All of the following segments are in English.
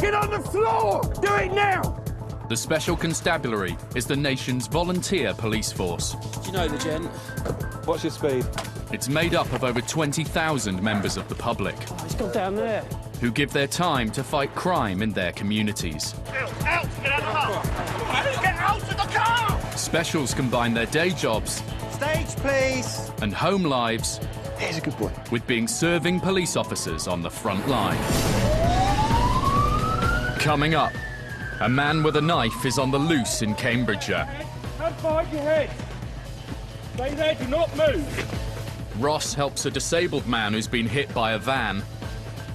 Get on the floor! Do it now! The Special Constabulary is the nation's volunteer police force. Do you know the gent? What's your speed? It's made up of over 20,000 members of the public Oh, he's gone down there. who give their time to fight crime in their communities. Out! Get out of the car! Get out of the car! Specials combine their day jobs Stage, please! and home lives Here's a good boy. with being serving police officers on the front line. Coming up, a man with a knife is on the loose in Cambridgeshire. Stand behind your head! Stay there, do not move! Ross helps a disabled man who's been hit by a van. Do you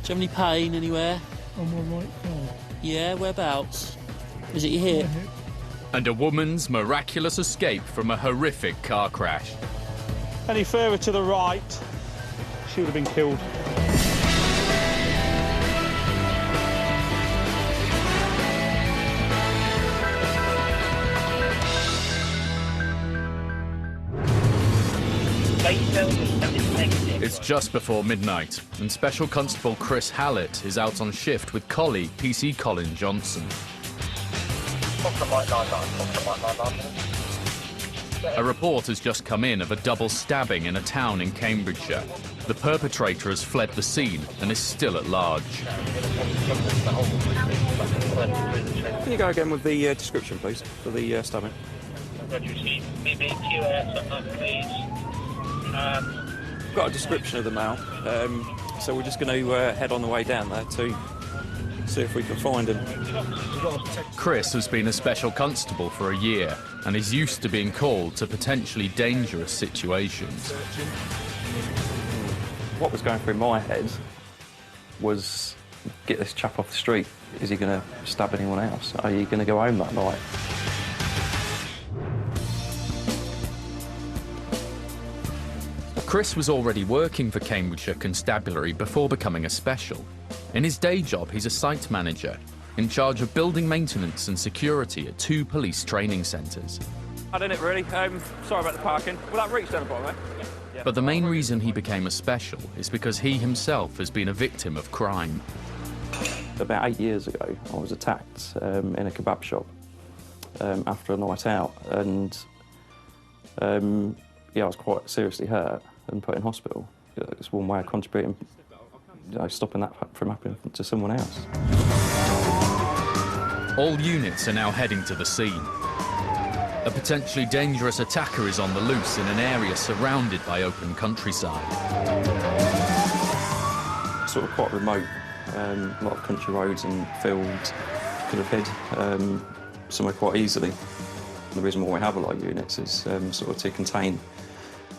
have any pain anywhere? On my right thigh. Yeah, whereabouts? Is it your hip? And a woman's miraculous escape from a horrific car crash. Any further to the right, she would have been killed. It's just before midnight, and Special Constable Chris Hallett is out on shift with colleague PC Colin Johnson. A report has just come in of a double stabbing in a town in Cambridgeshire. The perpetrator has fled the scene and is still at large. Can you go again with the description, please, for the stabbing? We've got a description of the male, so we're just going to head on the way down there to see if we can find him. Chris has been a special constable for a year and is used to being called to potentially dangerous situations. What was going through my head was, get this chap off the street. Is he going to stab anyone else? Are you going to go home that night? Chris was already working for Cambridgeshire Constabulary before becoming a special. In his day job, he's a site manager, in charge of building maintenance and security at 2 police training centres. I don't know, really. Sorry about the parking. Will that reach down the bottom, eh? Yeah. But the main reason he became a special is because he himself has been a victim of crime. About 8 years ago, I was attacked in a kebab shop after a night out, and yeah, I was quite seriously hurt and put in hospital. It's one way of contributing, stopping that from happening to someone else. All units are now heading to the scene. A potentially dangerous attacker is on the loose in an area surrounded by open countryside. Sort of quite remote, a lot of country roads and fields. Could have hid somewhere quite easily. The reason why we have a lot of units is sort of to contain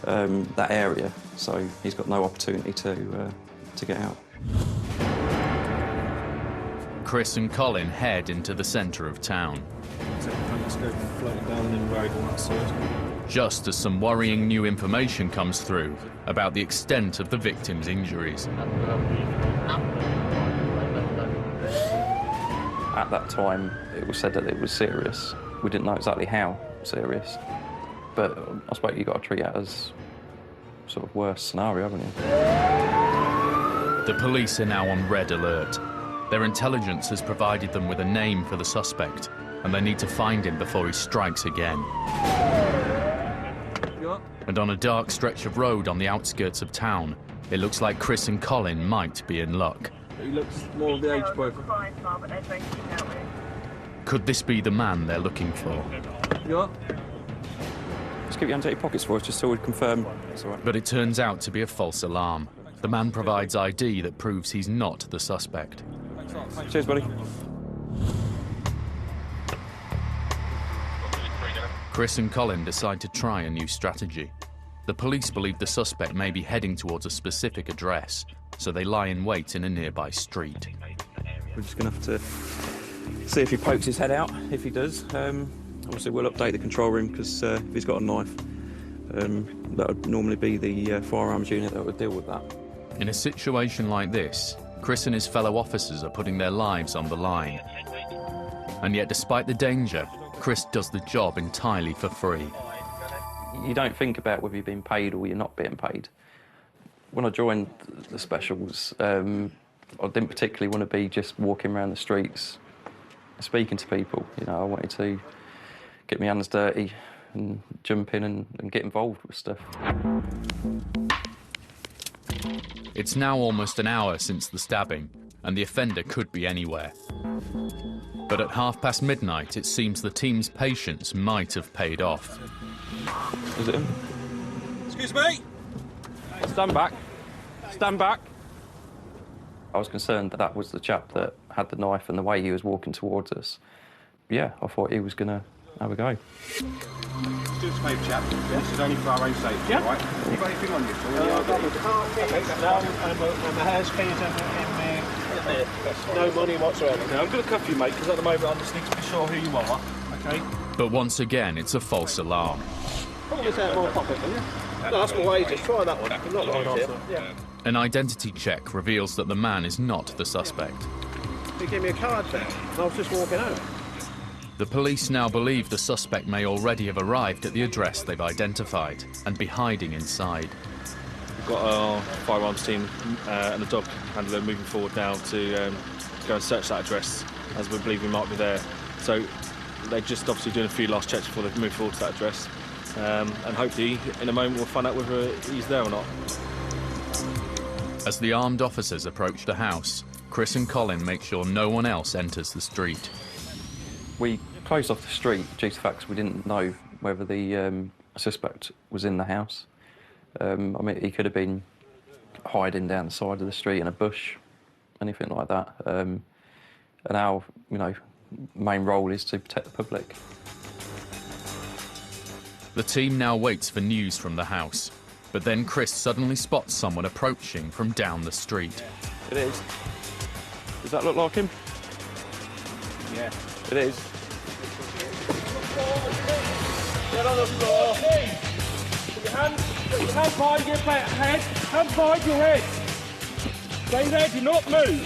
that area, so he's got no opportunity to get out. Chris and Colin head into the centre of town. Just as some worrying new information comes through about the extent of the victim's injuries. At that time, it was said that it was serious. We didn't know exactly how serious, but I suppose you've got to treat it as sort of worst scenario, haven't you? The police are now on red alert. Their intelligence has provided them with a name for the suspect, and they need to find him before he strikes again. And on a dark stretch of road on the outskirts of town, it looks like Chris and Colin might be in luck. He looks more of the age profile. Could this be the man they're looking for? Yeah. Just keep your hands out your pockets for us, just so we confirm it's all right. But it turns out to be a false alarm. The man provides ID that proves he's not the suspect. Cheers, buddy. Chris and Colin decide to try a new strategy. The police believe the suspect may be heading towards a specific address, so they lie in wait in a nearby street. We're just going to have to see if he pokes his head out. If he does, obviously we'll update the control room, because if he's got a knife, that would normally be the firearms unit that would deal with that. In a situation like this, Chris and his fellow officers are putting their lives on the line. And yet, despite the danger, Chris does the job entirely for free. You don't think about whether you're being paid or you're not being paid. When I joined the specials, I didn't particularly want to be just walking around the streets speaking to people. You know, I wanted to get my hands dirty and jump in and get involved with stuff. It's now almost an hour since the stabbing, and the offender could be anywhere. But at midnight, it seems the team's patience might have paid off. Is it him? Excuse me. Stand back. Stand back. I was concerned that that was the chap that had the knife and the way he was walking towards us. Yeah, I thought he was going to have a go. Do us a favour, chap. This is only for our own safety, Yeah. all right? Have you got anything on you? My house keys and no money whatsoever. Now, I'm going to cuff you, mate, because at the moment I just need to be sure who you are, OK? But once again, it's a false alarm. Pull this out of my pocket, will you? No, that's my wages. Try that one. I'm not lying here. Yeah. An identity check reveals that the man is not the suspect. He gave me a card back, and I was just walking out. The police now believe the suspect may already have arrived at the address they've identified and be hiding inside. We've got our firearms team and the dog handler moving forward now to go and search that address, as we believe we might be there. So they're just obviously doing a few last checks before they move forward to that address. And hopefully, in a moment, we'll find out whether he's there or not. As the armed officers approach the house, Chris and Colin make sure no one else enters the street. We closed off the street due to the fact we didn't know whether the suspect was in the house. I mean, he could have been hiding down the side of the street in a bush, anything like that. And our, main role is to protect the public. The team now waits for news from the house, but then Chris suddenly spots someone approaching from down the street. It is. Does that look like him? Yeah. It is. Get on the floor. Put your hands behind your head. Hands behind your head. Stay there, do not move.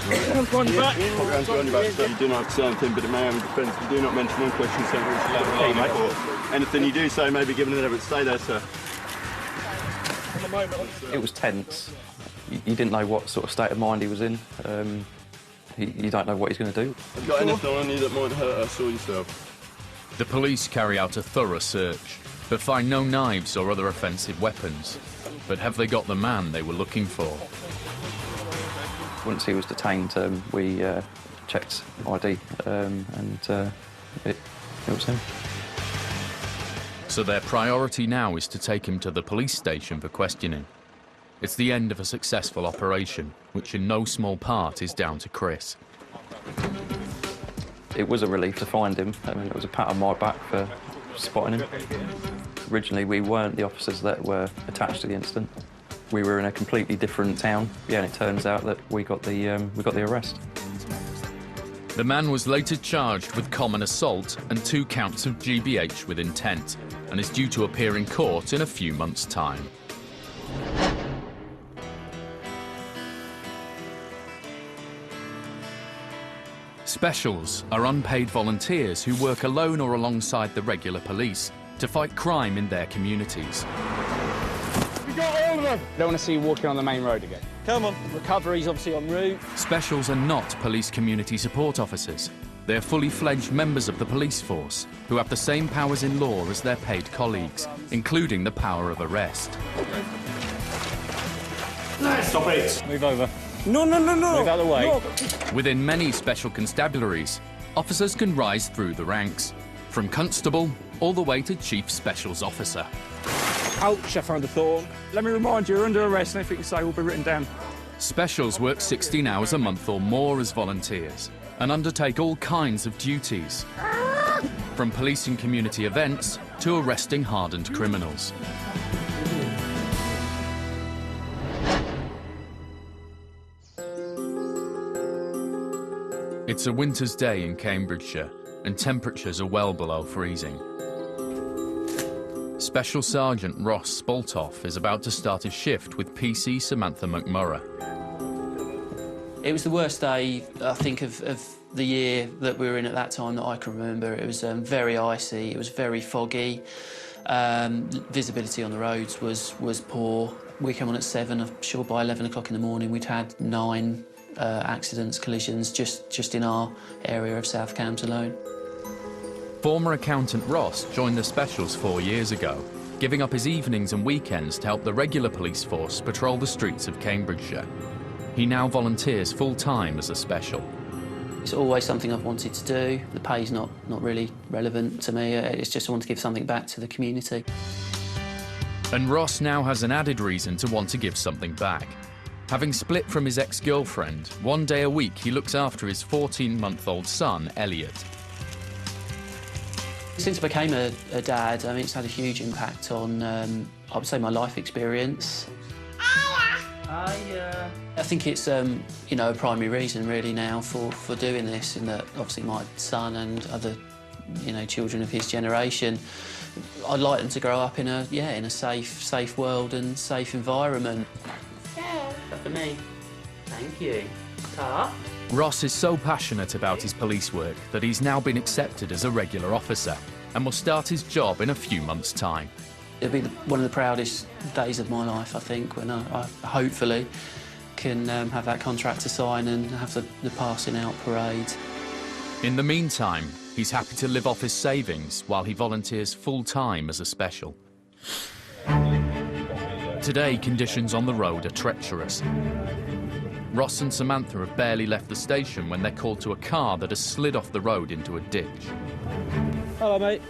Hands behind your back. Put your hands behind your back so you do not have to say anything, but it may have a defence. You do not mention one question so which is allowed in the court. Anything you do say may be given an evidence. Stay there, sir. It was tense. You didn't know what sort of state of mind he was in. You don't know what he's going to do. Have you got anything on you that might hurt us or yourself? The police carry out a thorough search, but find no knives or other offensive weapons. But have they got the man they were looking for? Once he was detained, we checked ID, and it was him. So their priority now is to take him to the police station for questioning. It's the end of a successful operation, which in no small part is down to Chris. It was a relief to find him. I mean, it was a pat on my back for spotting him. Originally, we weren't the officers that were attached to the incident. We were in a completely different town. Yeah, and it turns out that we got the arrest. The man was later charged with common assault and 2 counts of GBH with intent, and is due to appear in court in a few months' time. Specials are unpaid volunteers who work alone or alongside the regular police to fight crime in their communities. We got all of them. Don't want to see you walking on the main road again. Come on. Recovery's obviously en route. Specials are not police community support officers. They're fully fledged members of the police force who have the same powers in law as their paid colleagues, including the power of arrest. Stop it. Move over. No. Move out of the way. No. Within many special constabularies, officers can rise through the ranks, from constable all the way to chief specials officer. Ouch, I found a thorn. Let me remind you, you're under arrest and anything you say will be written down. Specials work 16 hours a month or more as volunteers and undertake all kinds of duties, from policing community events to arresting hardened criminals. It's a winter's day in Cambridgeshire, and temperatures are well below freezing. Special Sergeant Ross Spaltoff is about to start his shift with PC Samantha McMurray. It was the worst day, I think, of the year that we were in at that time that I can remember. It was very icy, it was very foggy. Visibility on the roads was poor. We came on at 7, I'm sure by 11 o'clock in the morning we'd had 9 accidents, collisions, just in our area of South Cambs alone. Former accountant Ross joined the specials 4 years ago, giving up his evenings and weekends to help the regular police force patrol the streets of Cambridgeshire. He now volunteers full-time as a special. It's always something I've wanted to do. The pay's not really relevant to me. It's just I want to give something back to the community. And Ross now has an added reason to want to give something back. Having split from his ex-girlfriend, 1 day a week he looks after his 14-month-old son, Elliot. Since I became a dad, I mean, it's had a huge impact on, I would say, my life experience. I think it's, you know, a primary reason really now for doing this, in that obviously my son and other, you know, children of his generation, I'd like them to grow up in a safe world and safe environment. Yeah, for me. Thank you. Ta. Ross is so passionate about his police work that he's now been accepted as a regular officer and will start his job in a few months' time. It'll be one of the proudest days of my life, I think, when I hopefully can have that contract to sign and have the passing out parade. In the meantime, he's happy to live off his savings while he volunteers full-time as a special. Today, conditions on the road are treacherous. Ross and Samantha have barely left the station when they're called to a car that has slid off the road into a ditch. Hello, mate.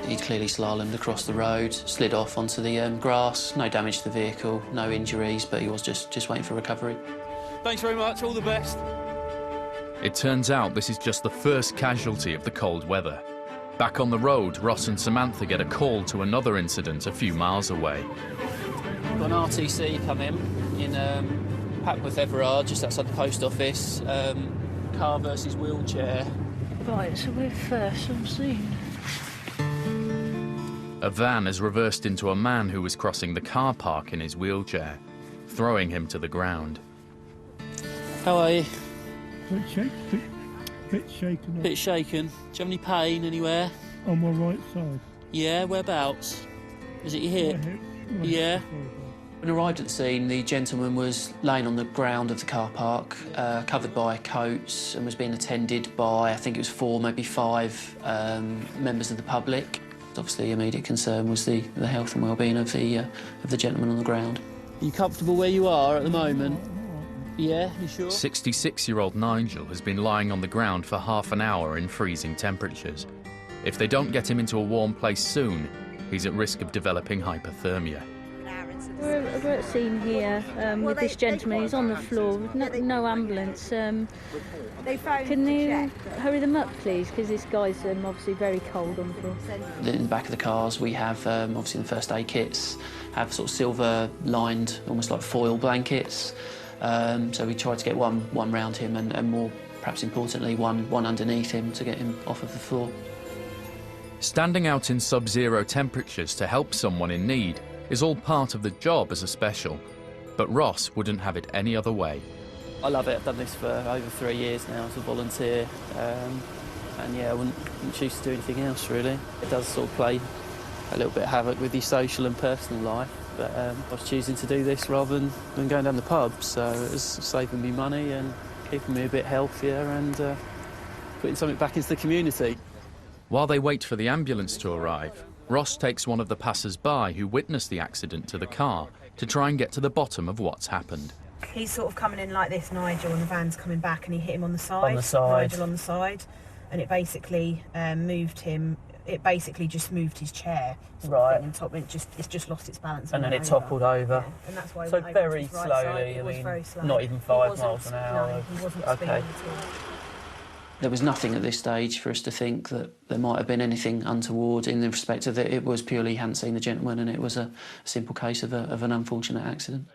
He'd clearly slalomed across the road, slid off onto the grass. No damage to the vehicle, no injuries, but he was just waiting for recovery. Thanks very much, all the best. It turns out this is just the first casualty of the cold weather. Back on the road, Ross and Samantha get a call to another incident a few miles away. Got an RTC come in Packworth Everard, just outside the post office. Car versus wheelchair. Right, so we're first on scene. A van has reversed into a man who was crossing the car park in his wheelchair, throwing him to the ground. How are you? Bit shaken. Bit shaken. Do you have any pain anywhere? On my right side. Yeah, whereabouts? Is it your hip? Yeah. When I arrived at the scene, the gentleman was laying on the ground of the car park, covered by coats, and was being attended by, I think it was 4, maybe 5 members of the public. Obviously, immediate concern was the health and well-being of the gentleman on the ground. Are you comfortable where you are at the moment? Yeah, you sure? 66-year-old Nigel has been lying on the ground for half an hour in freezing temperatures. If they don't get him into a warm place soon, he's at risk of developing hypothermia. We're at scene here with this gentleman. He's on the floor with no ambulance. Can you hurry them up, please? Because this guy's obviously very cold on the floor. In the back of the cars, we have obviously the first aid kits, have sort of silver-lined, almost like foil blankets. So we tried to get one round him and more, perhaps importantly, one underneath him to get him off of the floor. Standing out in sub-zero temperatures to help someone in need is all part of the job as a special, but Ross wouldn't have it any other way. I love it. I've done this for over 3 years now as a volunteer, and yeah, I wouldn't choose to do anything else really. It does sort of play a little bit of havoc with your social and personal life, but I was choosing to do this rather than going down the pub, so it was saving me money and keeping me a bit healthier and putting something back into the community. While they wait for the ambulance to arrive, Ross takes one of the passers-by who witnessed the accident to the car to try and get to the bottom of what's happened. He's sort of coming in like this, Nigel, and the van's coming back and he hit him on the side. On the side. Nigel on the side. And it basically moved him, it basically just moved his chair. Right. And it's just lost its balance. And then it toppled over. Yeah. And that's why so very slowly, I mean, not even 5 miles an hour. No, he wasn't speeding at all. There was nothing at this stage for us to think that there might have been anything untoward in the respect of that it was purely he hadn't seen the gentleman and it was a simple case of an unfortunate accident.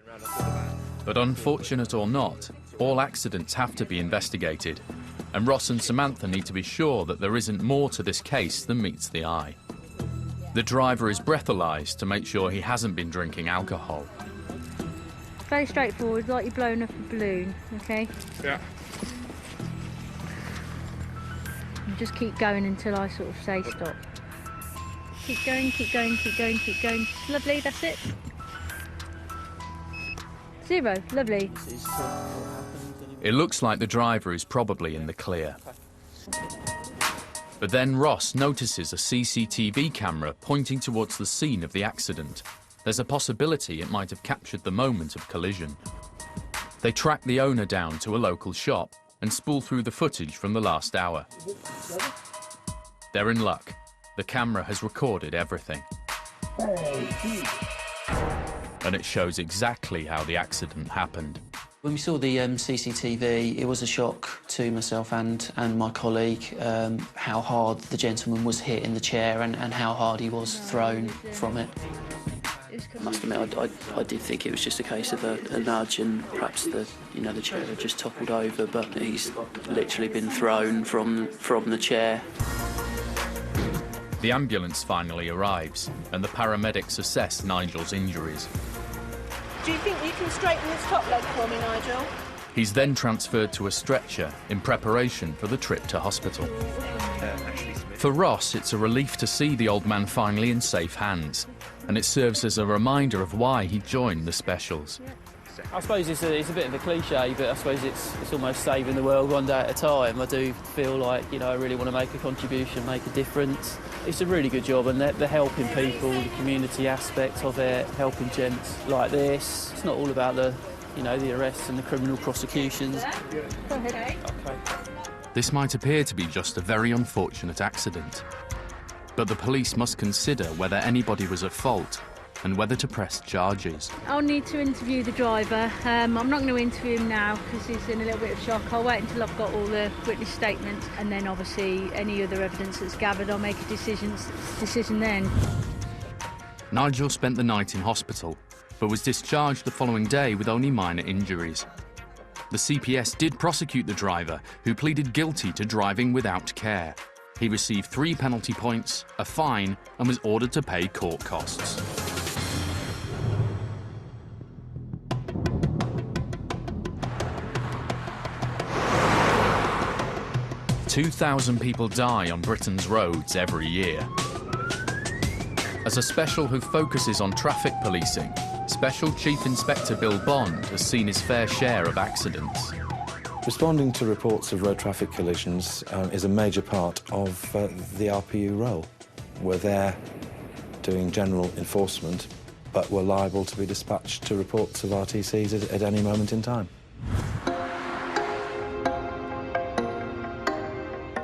But unfortunate or not, all accidents have to be investigated, and Ross and Samantha need to be sure that there isn't more to this case than meets the eye. The driver is breathalyzed to make sure he hasn't been drinking alcohol. Very straightforward, like you're blowing up a balloon, okay? Yeah. And just keep going until I sort of say stop. Keep going, keep going, keep going, keep going. Lovely, that's it. 0, lovely. It looks like the driver is probably in the clear. But then Ross notices a CCTV camera pointing towards the scene of the accident. There's a possibility it might have captured the moment of collision. They track the owner down to a local shop and spool through the footage from the last hour. They're in luck. The camera has recorded everything. And it shows exactly how the accident happened. When we saw the CCTV, it was a shock to myself and my colleague how hard the gentleman was hit in the chair and how hard he was thrown from it. I must admit, I did think it was just a case of a nudge and perhaps the chair had just toppled over, but he's literally been thrown from the chair. The ambulance finally arrives and the paramedics assess Nigel's injuries. Do you think you can straighten this top leg for me, Nigel? He's then transferred to a stretcher in preparation for the trip to hospital. For Ross, it's a relief to see the old man finally in safe hands, and it serves as a reminder of why he joined the specials. I suppose it's a bit of a cliche, but I suppose it's almost saving the world one day at a time. I do feel like, I really want to make a contribution, make a difference. It's a really good job, and they're helping people, the community aspect of it, helping gents like this. It's not all about the arrests and the criminal prosecutions. Go ahead. Okay. This might appear to be just a very unfortunate accident, but the police must consider whether anybody was at fault and whether to press charges. I'll need to interview the driver. I'm not going to interview him now because he's in a little bit of shock. I'll wait until I've got all the witness statements, and then obviously any other evidence that's gathered, I'll make a decision then. Nigel spent the night in hospital, but was discharged the following day with only minor injuries. The CPS did prosecute the driver, who pleaded guilty to driving without care. He received 3 penalty points, a fine, and was ordered to pay court costs. 2,000 people die on Britain's roads every year. As a special who focuses on traffic policing, Special Chief Inspector Bill Bond has seen his fair share of accidents. Responding to reports of road traffic collisions is a major part of the RPU role. We're there doing general enforcement, but we're liable to be dispatched to reports of RTCs at any moment in time.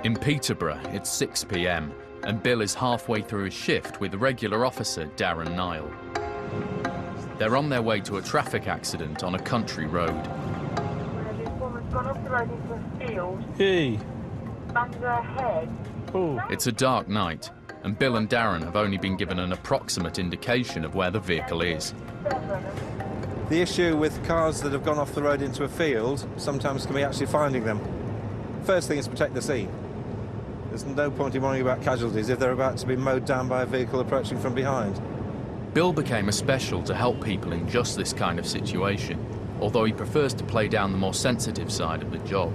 In Peterborough, it's 6 p.m, and Bill is halfway through his shift with regular officer Darren Nile. They're on their way to a traffic accident on a country road. This woman's gone off the road into a field. Hey. Banged her head. Oh. It's a dark night, and Bill and Darren have only been given an approximate indication of where the vehicle is. The issue with cars that have gone off the road into a field sometimes can be actually finding them. First thing is protect the scene. There's no point in worrying about casualties if they're about to be mowed down by a vehicle approaching from behind. Bill became a special to help people in just this kind of situation, although he prefers to play down the more sensitive side of the job.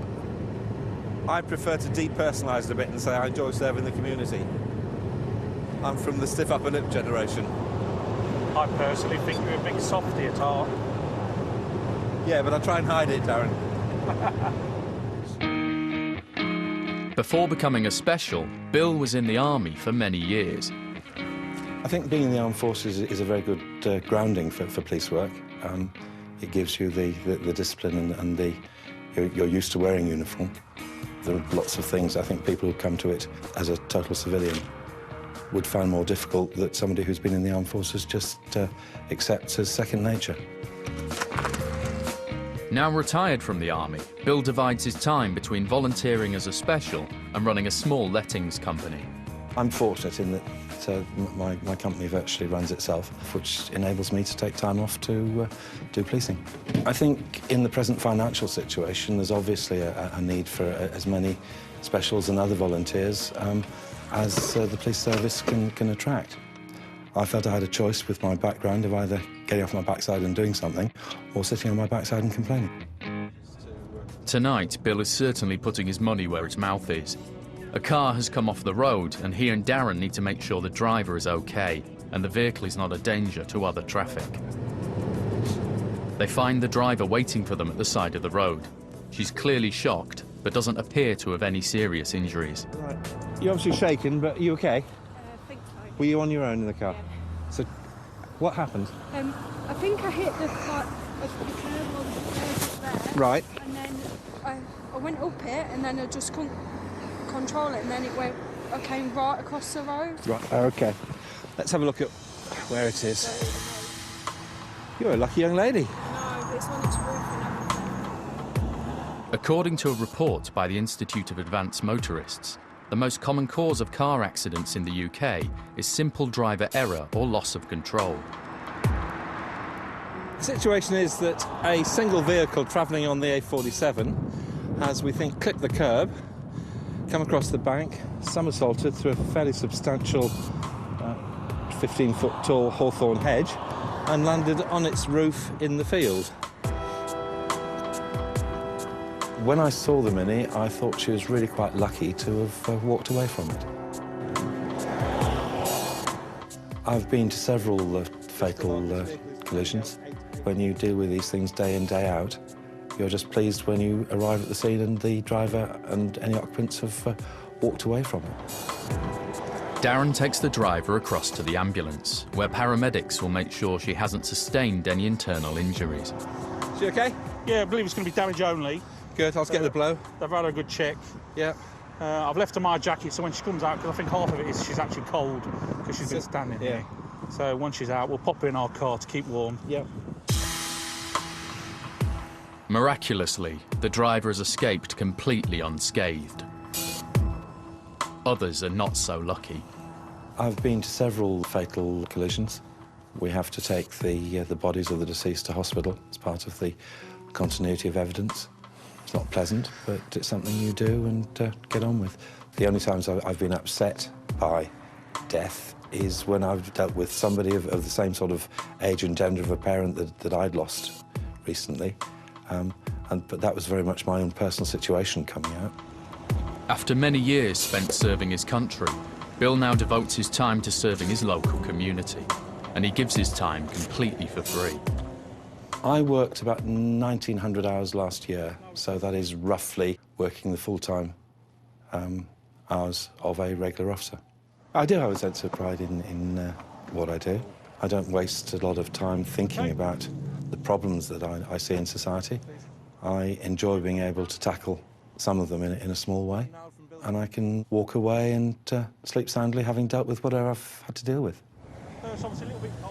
I prefer to depersonalise it a bit and say I enjoy serving the community. I'm from the stiff upper lip generation. I personally think you're a big softy at heart. Yeah, but I try and hide it, Darren. Before becoming a special, Bill was in the army for many years. I think being in the armed forces is a very good grounding for police work. It gives you the discipline and you're used to wearing uniform. There are lots of things I think people who come to it as a total civilian would find more difficult that somebody who's been in the armed forces just accepts as second nature. Now retired from the army, Bill divides his time between volunteering as a special and running a small lettings company. I'm fortunate in that my company virtually runs itself, which enables me to take time off to do policing. I think in the present financial situation, there's obviously a need for as many specials and other volunteers as the police service can attract. I felt I had a choice with my background of either getting off my backside and doing something or sitting on my backside and complaining. Tonight, Bill is certainly putting his money where his mouth is. A car has come off the road and he and Darren need to make sure the driver is okay and the vehicle is not a danger to other traffic. They find the driver waiting for them at the side of the road. She's clearly shocked, but doesn't appear to have any serious injuries. Right. You're obviously shaken, but are you okay? I think so. Were you on your own in the car? Yeah. So, what happened? I think I hit the curb or the stairs up there. Right. And then I went up it, and then I just couldn't control it, and then I came right across the road. Right, okay. Let's have a look at where it is. You're a lucky young lady. No, but it's on its roof and everything. According to a report by the Institute of Advanced Motorists, the most common cause of car accidents in the UK is simple driver error or loss of control. The situation is that a single vehicle travelling on the A47 has, we think, clipped the curb, come across the bank, somersaulted through a fairly substantial 15-foot tall hawthorn hedge and landed on its roof in the field. When I saw the Mini, I thought she was really quite lucky to have walked away from it. I've been to several fatal collisions. When you deal with these things day in, day out, you're just pleased when you arrive at the scene and the driver and any occupants have walked away from it. Darren takes the driver across to the ambulance, where paramedics will make sure she hasn't sustained any internal injuries. Is she okay? Yeah, I believe it's going to be damage only. Good, I'll get the blow. They've had a good check. Yeah. I've left her my jacket, so when she comes out, because I think half of it is she's actually cold, because she's been standing here. So once she's out, we'll pop her in our car to keep warm. Yep. Miraculously, the driver has escaped completely unscathed. Others are not so lucky. I've been to several fatal collisions. We have to take the bodies of the deceased to hospital as part of the continuity of evidence. It's not pleasant, but it's something you do and get on with. The only times I've been upset by death is when I've dealt with somebody of the same sort of age and gender of a parent that I'd lost recently. But that was very much my own personal situation coming out. After many years spent serving his country, Bill now devotes his time to serving his local community, and he gives his time completely for free. I worked about 1,900 hours last year, so that is roughly working the full-time hours of a regular officer. I do have a sense of pride in what I do. I don't waste a lot of time thinking about the problems that I see in society. I enjoy being able to tackle some of them in a small way, and I can walk away and sleep soundly having dealt with whatever I've had to deal with.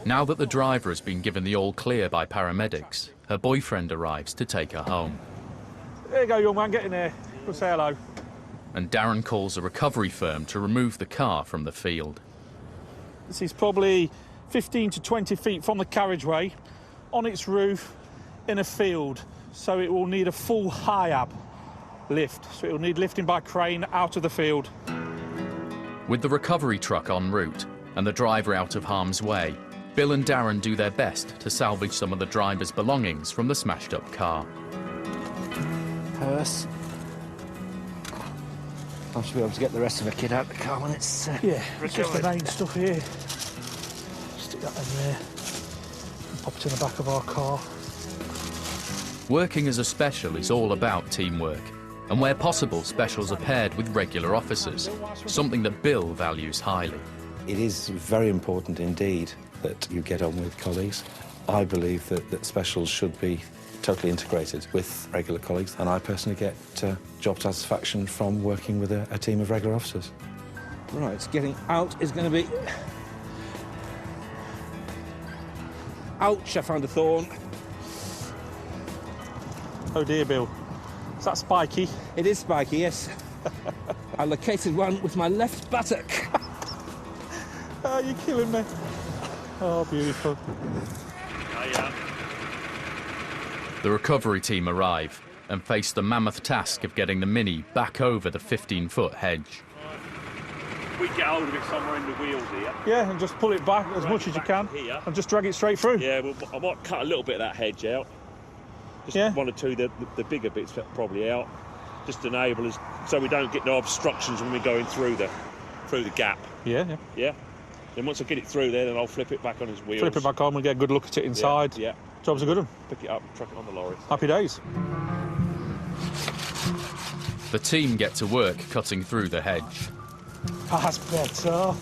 Now that the driver has been given the all-clear by paramedics, her boyfriend arrives to take her home. There you go, young man, get in there. Go say hello. And Darren calls a recovery firm to remove the car from the field. This is probably 15 to 20 feet from the carriageway, on its roof, in a field, so it will need a full high-ab lift, so it will need lifting by crane out of the field. With the recovery truck en route and the driver out of harm's way, Bill and Darren do their best to salvage some of the driver's belongings from the smashed-up car. Purse. I should be able to get the rest of the kit out of the car when it's yeah, it's just the recovered. main stuff here. Stick that in there and pop it in the back of our car. Working as a special is all about teamwork, and where possible, specials are paired with regular officers, something that Bill values highly. It is very important indeed that you get on with colleagues. I believe that specials should be totally integrated with regular colleagues, and I personally get job satisfaction from working with a team of regular officers. Right, getting out is going to be... Ouch, I found a thorn. Oh dear, Bill. Is that spiky? It is spiky, yes. I located one with my left buttock. Oh, you're killing me. Oh, beautiful. The recovery team arrive and face the mammoth task of getting the Mini back over the 15-foot hedge. We get hold of it somewhere in the wheels here. Yeah, and just pull it back as much as you can and just drag it straight through. Yeah, well, I might cut a little bit of that hedge out. Just one or two, the bigger bits probably out. Just to enable us so we don't get no obstructions when we're going through the gap. Yeah. Yeah. Then once I get it through there, then I'll flip it back on his wheels. Flip it back on, we'll get a good look at it inside. Yeah. Job's a good one. Pick it up, truck it on the lorry. Happy days. The team get to work cutting through the hedge. That's better.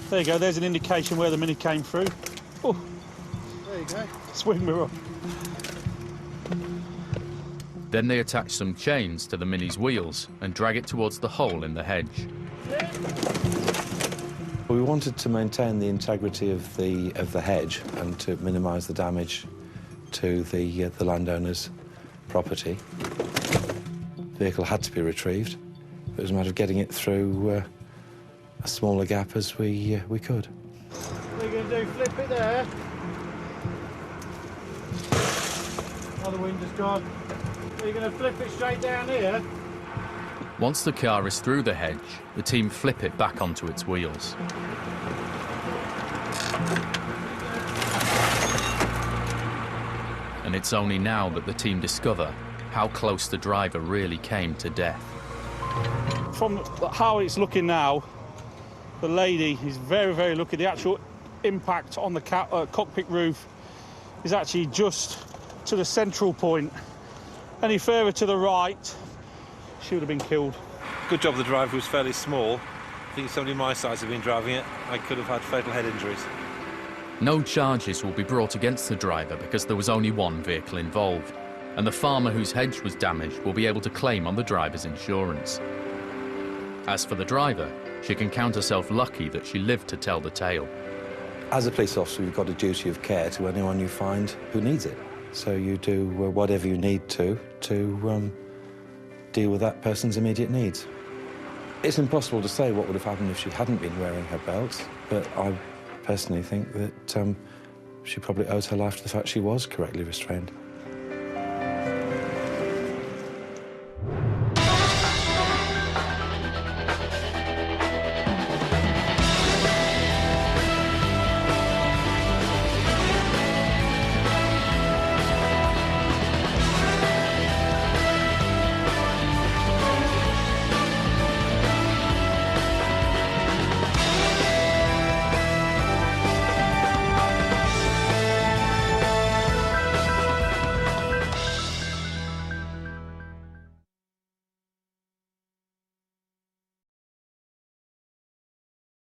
There you go, there's an indication where the Mini came through. Oh, There you go. swing mirror. Then they attach some chains to the Mini's wheels and drag it towards the hole in the hedge. We wanted to maintain the integrity of the hedge and to minimise the damage to the landowner's property. The vehicle had to be retrieved. It was a matter of getting it through as small a gap as we could. What are you going to do? Flip it there? Other wind has gone. Are you going to flip it straight down here? Once the car is through the hedge, the team flip it back onto its wheels. And it's only now that the team discover how close the driver really came to death. From how it's looking now, the lady is very, very lucky. The actual impact on the cockpit roof is actually just to the central point. Any further to the right, she would have been killed. Good job the driver was fairly small. I think if somebody my size had been driving it, I could have had fatal head injuries. No charges will be brought against the driver because there was only one vehicle involved, and the farmer whose hedge was damaged will be able to claim on the driver's insurance. As for the driver, she can count herself lucky that she lived to tell the tale. As a police officer, you've got a duty of care to anyone you find who needs it. So you do whatever you need to deal with that person's immediate needs. It's impossible to say what would have happened if she hadn't been wearing her belt, but I personally think that she probably owes her life to the fact she was correctly restrained.